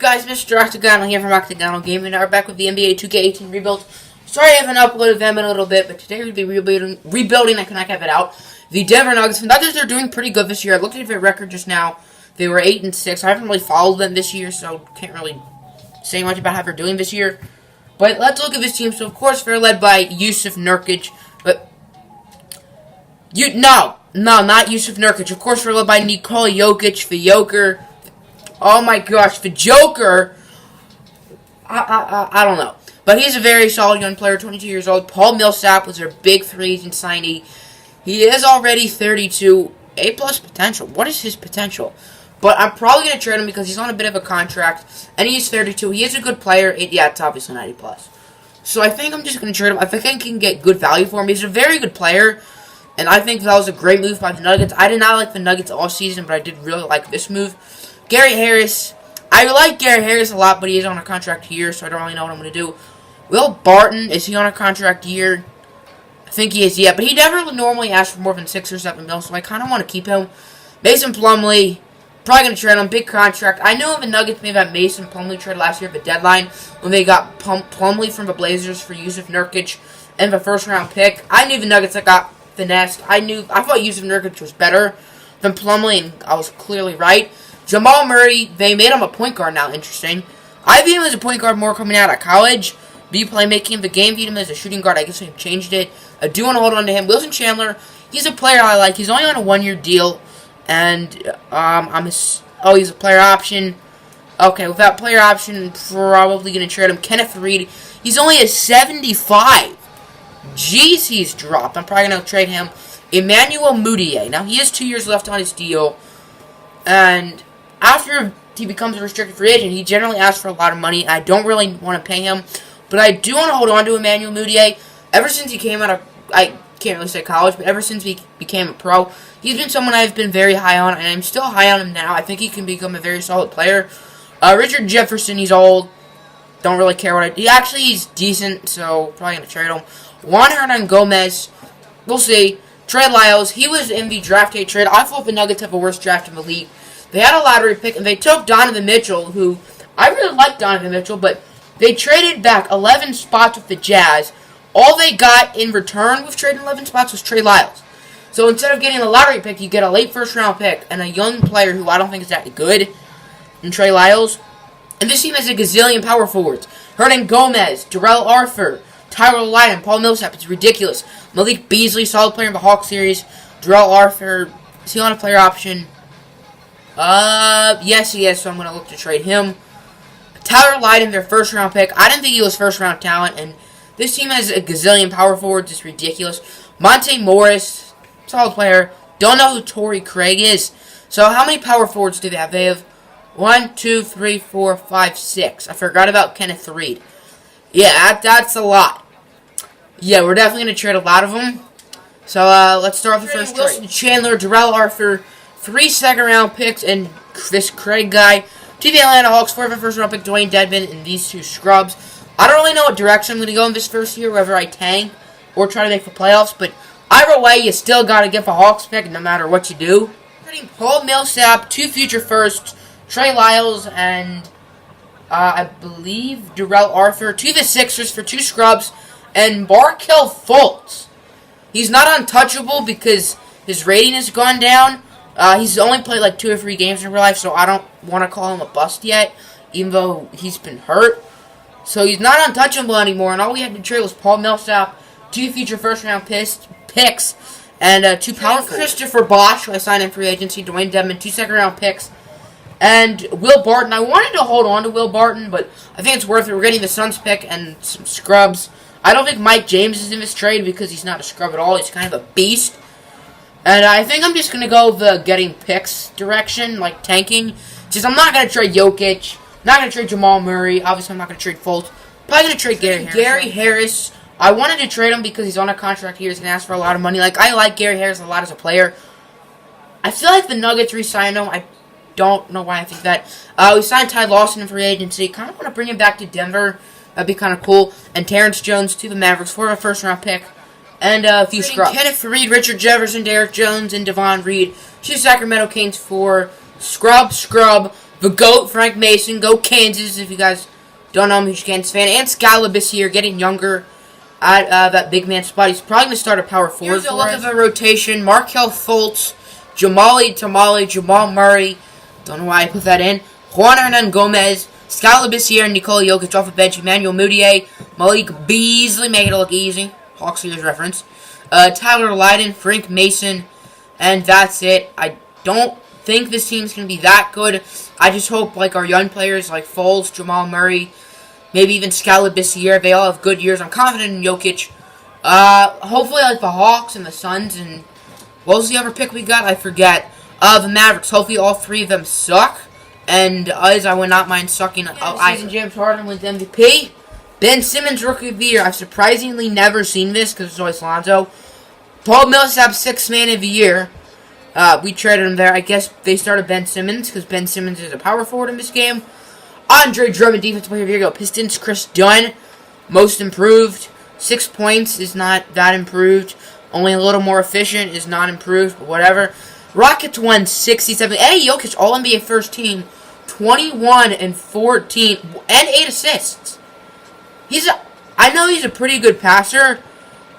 guys? Mr. Octagonal here from Octagonal Gaming. We're back with the NBA 2K18 rebuild. Sorry I haven't uploaded them in a little bit, but today we'll be rebuilding. I cannot have it out. The Denver Nuggets. The Nuggets are doing pretty good this year. I looked at their record just now. They were 8-6. I haven't really followed them this year, so can't really say much about how they're doing this year. But let's look at this team. So of course they're led by Yusuf Nurkic, but no, not Yusuf Nurkic. Of course they're led by Nikola Jokic, the Joker. Oh my gosh, the Joker. I don't know. But he's a very solid young player, 22 years old. Paul Millsap was their big free agent signee. He is already 32. A-plus potential. What is his potential? But I'm probably going to trade him because he's on a bit of a contract. And he's 32. He is a good player. Yeah, it's obviously 90 plus. So I think I'm just going to trade him. I think I can get good value for him. He's a very good player. And I think that was a great move by the Nuggets. I did not like the Nuggets all season, but I did really like this move. Gary Harris. I like Gary Harris a lot, but he is on a contract year, so I don't really know what I'm going to do. Will Barton, is he on a contract year? I think he is, yeah, but he never normally asks for more than 6 or 7 mil, so I kind of want to keep him. Mason Plumlee, probably going to trade him, big contract. I know the Nuggets made that Mason Plumlee trade last year at the deadline when they got Plumlee from the Blazers for Yusuf Nurkic and the first-round pick. I knew the Nuggets that got finessed. I thought Yusuf Nurkic was better than Plumlee, and I was clearly right. Jamal Murray, they made him a point guard now, interesting. I viewed him as a point guard more coming out of college. B playmaking, the game viewed him as a shooting guard. I guess they've changed it. I do want to hold on to him. Wilson Chandler, he's a player I like. He's only on a 1-year deal. And, he's a player option. Okay, with that player option, probably going to trade him. Kenneth Reed, he's only a 75. Jeez, he's dropped. I'm probably going to trade him. Emmanuel Mudiay. Now, he has 2 years left on his deal. And after he becomes a restricted free agent, he generally asks for a lot of money. I don't really want to pay him. But I do want to hold on to Emmanuel Mudiay. Ever since he came out of, I can't really say college, but ever since he became a pro, he's been someone I've been very high on, and I'm still high on him now. I think he can become a very solid player. Richard Jefferson, he's old. Don't really care what he's decent, so probably going to trade him. Juan Hernangomez, we'll see. Trey Lyles, he was in the draft day trade. I thought the Nuggets have the worst draft in the league. They had a lottery pick, and they took Donovan Mitchell, who, I really like Donovan Mitchell, but they traded back 11 spots with the Jazz. All they got in return with trading 11 spots was Trey Lyles. So instead of getting a lottery pick, you get a late first-round pick and a young player who I don't think is that good in Trey Lyles. And this team has a gazillion power forwards. Hernangomez, Darrell Arthur, Tyler Lydon, Paul Millsap. It's ridiculous. Malik Beasley, solid player in the Hawks series. Darrell Arthur, is he on a player option? Yes, he is, so I'm going to look to trade him. Tyler Lydon, their first-round pick. I didn't think he was first-round talent, and this team has a gazillion power forwards. It's ridiculous. Monte Morris, solid player. Don't know who Torrey Craig is. So how many power forwards do they have? They have 1, 2, 3, 4, 5, 6. I forgot about Kenneth Reed. Yeah, that's a lot. Yeah, we're definitely going to trade a lot of them. So let's start with the first trade. Wilson Chandler, Darrell Arthur, 3 second-round picks, and this Craig guy. To the Atlanta Hawks, 4 first-round pick, Dwayne Dedmon, and these 2 scrubs. I don't really know what direction I'm going to go in this first year, whether I tank or try to make the playoffs, but either way, you still got to get the Hawks pick no matter what you do. Trading Paul Millsap, 2 future firsts, Trey Lyles, and I believe Darrell Arthur, to the Sixers for 2 scrubs, and Markelle Fultz. He's not untouchable because his rating has gone down. He's only played like 2 or 3 games in real life, so I don't want to call him a bust yet, even though he's been hurt. So he's not untouchable anymore, and all we had to trade was Paul Millsap, 2 future first-round picks, and 2 power forwards. Christopher Bosh, who I signed in free agency, Dwayne Dedmon, 2 second-round picks, and Will Barton. I wanted to hold on to Will Barton, but I think it's worth it. We're getting the Suns pick and some scrubs. I don't think Mike James is in this trade because he's not a scrub at all. He's kind of a beast. And I think I'm just going to go the getting picks direction, like tanking. Just I'm not going to trade Jokic. Not going to trade Jamal Murray. Obviously, I'm not going to trade Fultz. Probably going to trade Gary Harris. I wanted to trade him because he's on a contract here. He's going to ask for a lot of money. Like, I like Gary Harris a lot as a player. I feel like the Nuggets re-signed him. I don't know why I think that. We signed Ty Lawson in free agency. Kind of want to bring him back to Denver. That'd be kind of cool. And Terrence Jones to the Mavericks for a first-round pick. And a few scrubs. Kenneth Reed, Richard Jefferson, Derek Jones, and Devon Reed. 2 Sacramento Kings for scrub. The GOAT, Frank Mason. Go Kansas, if you guys don't know him, he's a Kansas fan. And Scala this year, getting younger at that big man spot. He's probably going to start a power forward. Here's a look at the rotation. Markelle Fultz, Jamal Murray. Don't know why I put that in. Juan Hernan Gomez, Scala Bissiere, Nikola Jokic off the bench, Emmanuel Mudiay, Malik Beasley, making it look easy. Hawks Series reference. Tyler Lydon, Frank Mason, and that's it. I don't think this team's going to be that good. I just hope like our young players like Fultz, Jamal Murray, maybe even Scala Bissiere, they all have good years. I'm confident in Jokic. Hopefully like the Hawks and the Suns and what was the other pick we got? I forget. The Mavericks. Hopefully all three of them suck. And I would not mind sucking. James Harden wins MVP. Ben Simmons Rookie of the Year. I've surprisingly never seen this because it's always Lonzo. Paul Millsap 6th Man of the Year. We traded him there. I guess they started Ben Simmons because Ben Simmons is a power forward in this game. Andre Drummond Defensive Player of the Year. Pistons Chris Dunn. Most improved. 6 points is not that improved. Only a little more efficient is not improved, but whatever. Rockets won 67. Eddie Jokic, All-NBA first team, 21 and 14, and 8 assists. I know he's a pretty good passer.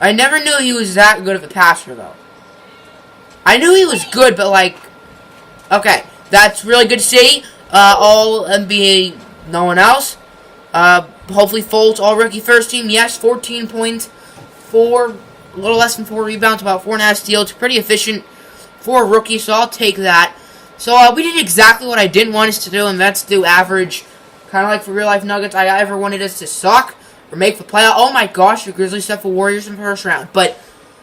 I never knew he was that good of a passer, though. I knew he was good, but like, okay, that's really good to see. All-NBA, no one else. Hopefully Fultz, all-rookie first team. Yes, 14 points, a little less than 4 rebounds, about 4.5 steals. Pretty efficient for a rookie, so I'll take that. So we did exactly what I didn't want us to do, and that's do average. Kind of like for real-life Nuggets, I ever wanted us to suck or make the playoff. Oh my gosh, the Grizzlies set the Warriors in the first round. But,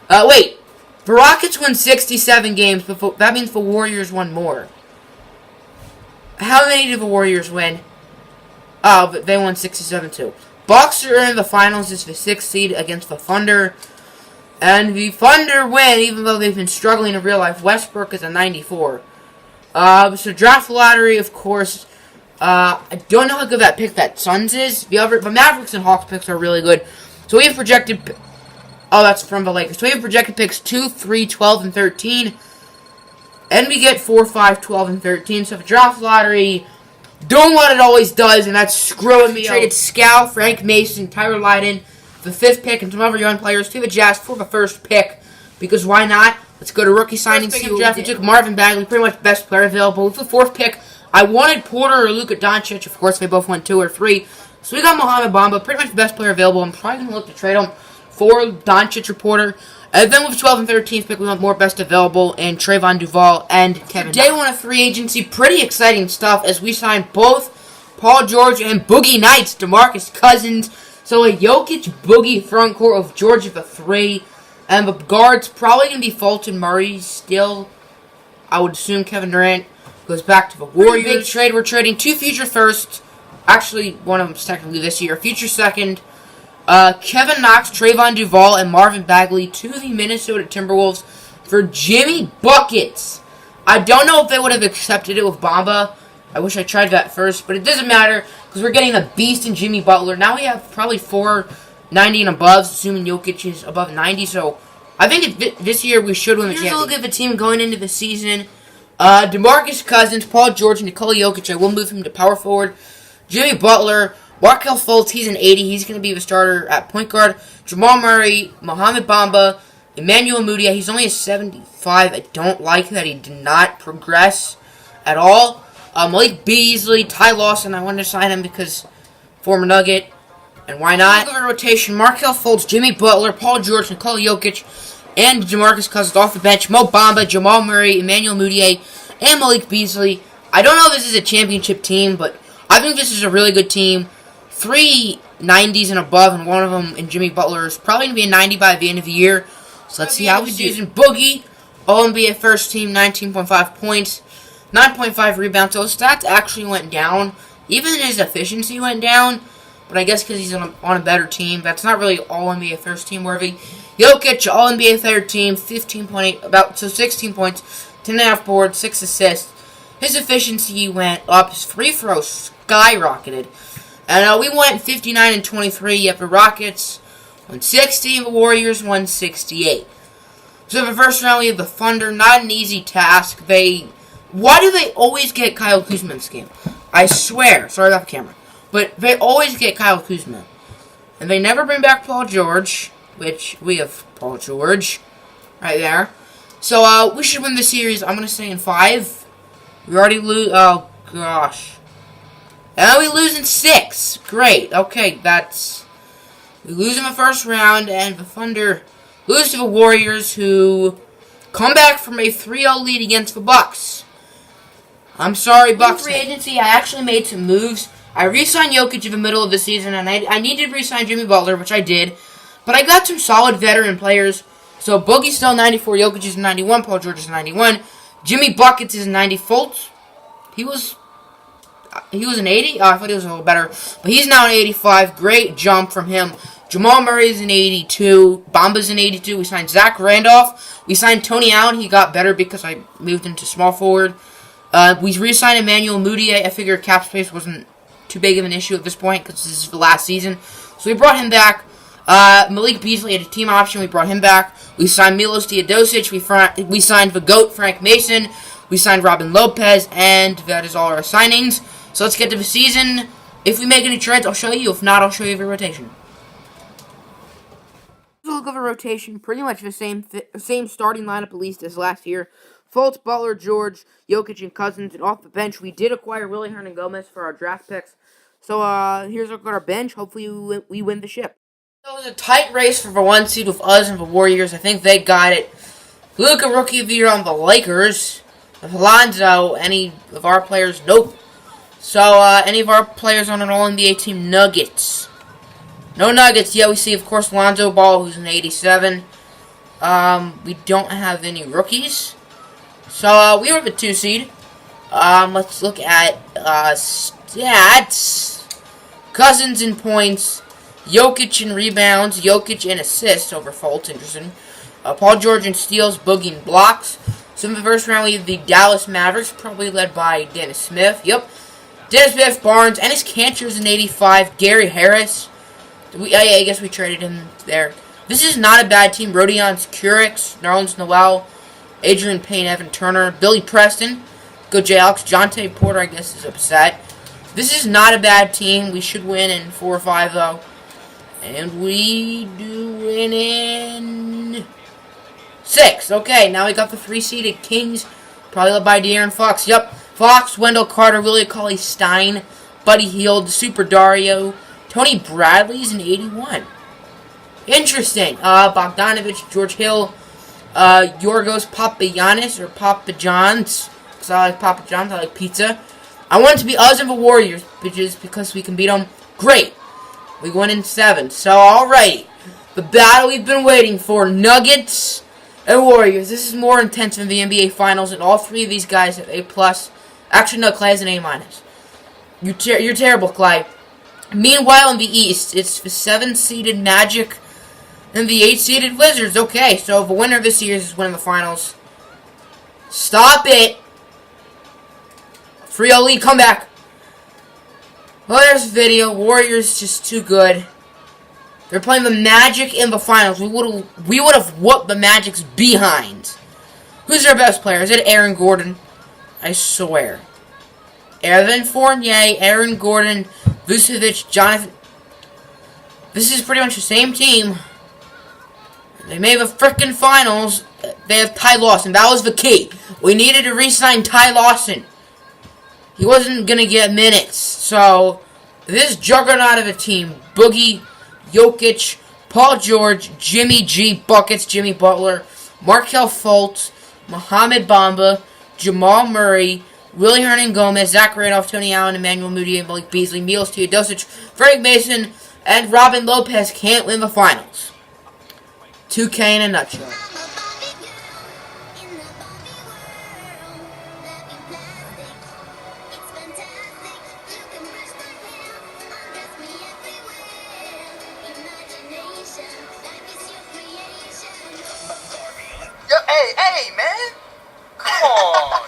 wait. The Rockets won 67 games, but that means the Warriors won more. How many did the Warriors win? Oh, but they won 67 too. Bucks are in the finals as the 6th seed against the Thunder. And the Thunder win, even though they've been struggling in real life. Westbrook is a 94. So draft lottery, of course. I don't know how good that pick that Suns is. The Mavericks and Hawks picks are really good. So we have projected. Oh, that's from the Lakers. So we have projected picks 2, 3, 12, and 13. And we get 4, 5, 12, and 13. So the draft lottery doing what it always does, and that's screwing me up. Traded Scal, Frank Mason, Tyler Lydon, the 5th pick, and some other young players to the Jazz for the 1st pick. Because why not? Let's go to rookie signings. See what draft. We took Marvin Bagley, pretty much best player available. With the 4th pick, I wanted Porter or Luka Doncic. Of course, they both went 2 or 3. So we got Mohamed Bamba, pretty much the best player available. I'm probably going to look to trade him for Doncic or Porter. And then with 12th and 13th pick, we want more best available and Trayvon Duval and Kevin. Day 1 of free agency, pretty exciting stuff as we signed both Paul George and Boogie Nights, DeMarcus Cousins. So a Jokic Boogie front court of George at the 3. And the guards probably going to be Fulton Murray still. I would assume Kevin Durant goes back to the Warriors. Big trade. We're trading 2 future firsts. Actually, one of them's technically this year. Future second. Kevin Knox, Trayvon Duval, and Marvin Bagley to the Minnesota Timberwolves for Jimmy Buckets. I don't know if they would have accepted it with Bamba. I wish I tried that first, but it doesn't matter because we're getting a beast in Jimmy Butler. Now we have probably 490 and above, assuming Jokic is above 90. So I think this year we should win the championship. Here's a look at the team going into the season. DeMarcus Cousins, Paul George, Nikola Jokic. I will move him to power forward. Jimmy Butler, Markelle Fultz, he's an 80. He's going to be the starter at point guard. Jamal Murray, Mohamed Bamba, Emmanuel Mudiay. He's only a 75. I don't like that he did not progress at all. Malik Beasley, Ty Lawson. I wanted to sign him because former Nugget. And why not? Look at the rotation. Markelle Fultz, Jimmy Butler, Paul George, Nikola Jokic, and DeMarcus Cousins off the bench. Mo Bamba, Jamal Murray, Emmanuel Mudiay, and Malik Beasley. I don't know if this is a championship team, but I think this is a really good team. 3 90s and above, and one of them in Jimmy Butler is probably going to be a 90 by the end of the year. So let's see how we do. Boogie, All-NBA first team, 19.5 points, 9.5 rebounds. So his stats actually went down. Even his efficiency went down. But I guess because he's on a better team. That's not really All-NBA first team worthy. Jokic, All-NBA third team, 15.8, 16 points, 10.5 boards, 6 assists. His efficiency went up. His free throws skyrocketed. And we went 59 and 23. Yet the Rockets won 60. The Warriors won 68. So the first round we have the Thunder. Not an easy task. They Why do they always get Kyle Kuzma in this game? I swear. Sorry about the camera. But they always get Kyle Kuzma. And they never bring back Paul George, which we have Paul George right there. So, we should win the series. I'm going to say in 5. We already lose. Oh, gosh. And we lose in 6. Great. Okay, that's... We lose in the first round, and the Thunder lose to the Warriors, who come back from a 3-0 lead against the Bucks. I'm sorry, Bucks. In free agency, I actually made some moves. I re-signed Jokic in the middle of the season, and I needed to re-sign Jimmy Butler, which I did. But I got some solid veteran players. So Boogie's still 94, Jokic is 91, Paul George is 91, Jimmy Buckets is 90. Fultz, he was an 80? Oh, I thought he was a little better. But he's now an 85. Great jump from him. Jamal Murray is an 82. Bamba's an 82. We signed Zach Randolph. We signed Tony Allen. He got better because I moved into small forward. We re-signed Emmanuel Mudiay. I figured cap space wasn't too big of an issue at this point because this is the last season. So we brought him back. Malik Beasley had a team option. We brought him back. We signed Milos Teodosic. We signed the GOAT, Frank Mason. We signed Robin Lopez. And that is all our signings. So let's get to the season. If we make any trades, I'll show you. If not, I'll show you the rotation. Look at the rotation. Pretty much the same starting lineup at least as last year. Fultz, Butler, George, Jokic, and Cousins. And off the bench, we did acquire Willie Hernangomez for our draft picks. So here's a look at our bench. Hopefully we win the ship. So it was a tight race for the 1 seed with us and the Warriors. I think they got it. Luka, Rookie of the Year on the Lakers. With Alonzo, any of our players? Nope. So, any of our players on an All-NBA team? Nuggets. No Nuggets. Yeah, we see, of course, Lonzo Ball, who's an 87. We don't have any rookies. So, we were the 2 seed. Let's look at stats. Cousins in points. Jokic in rebounds. Jokic in assists over Fultz. Interesting. Paul George in steals. Boogie in blocks. So, in the first round, we have the Dallas Mavericks, probably led by Dennis Smith. Yep. Dennis Smith, Barnes, Enes Kanter's an 85. Gary Harris. I guess we traded him there. This is not a bad team. Rodions Kurix, Nerlens Noel, Adrian Payne, Evan Turner, Billy Preston, Go Jayhawks. Jonte Porter, I guess, is upset. This is not a bad team. We should win in 4 or 5, though. And we do win in 6. Okay, now we got the 3-seeded Kings, probably led by De'Aaron Fox. Yep. Fox, Wendell Carter, Willie Cauley-Stein, Buddy Hield, Super Dario, Tony Bradley's an 81. Interesting. Bogdanovich, George Hill, Yorgos Papagiannis, or Papa John's, because I like Papa John's, I like pizza. I want it to be us and the Warriors, bitches, because we can beat them. Great. We won in 7. So, alright. The battle we've been waiting for, Nuggets and Warriors. This is more intense than the NBA Finals, and all 3 of these guys have A+. Actually, no, Clay has an A-. You're terrible, Clay. Meanwhile, in the East, it's the 7-seeded Magic and the 8-seeded Wizards. Okay, so the winner of this series is winning the finals. Stop it! 3-0 lead, come back. Well, there's the video. Warriors just too good. They're playing the Magic in the finals. We would have whooped the Magic's behind. Who's their best player? Is it Aaron Gordon? I swear. Evan Fournier, Aaron Gordon, Vucevic, Jonathan. This is pretty much the same team. They made the frickin' finals. They have Ty Lawson. That was the key. We needed to re-sign Ty Lawson. He wasn't going to get minutes. So, this juggernaut of a team, Boogie, Jokic, Paul George, Jimmy G, Buckets, Jimmy Butler, Markelle Fultz, Mohamed Bamba, Jamal Murray, Willie Hernangomez, Zach Randolph, Tony Allen, Emmanuel Mudiay, Malik Beasley, Milos Teodosic, Frank Mason, and Robin Lopez can't win the finals. 2K in a nutshell. Yo, hey, man! Come on!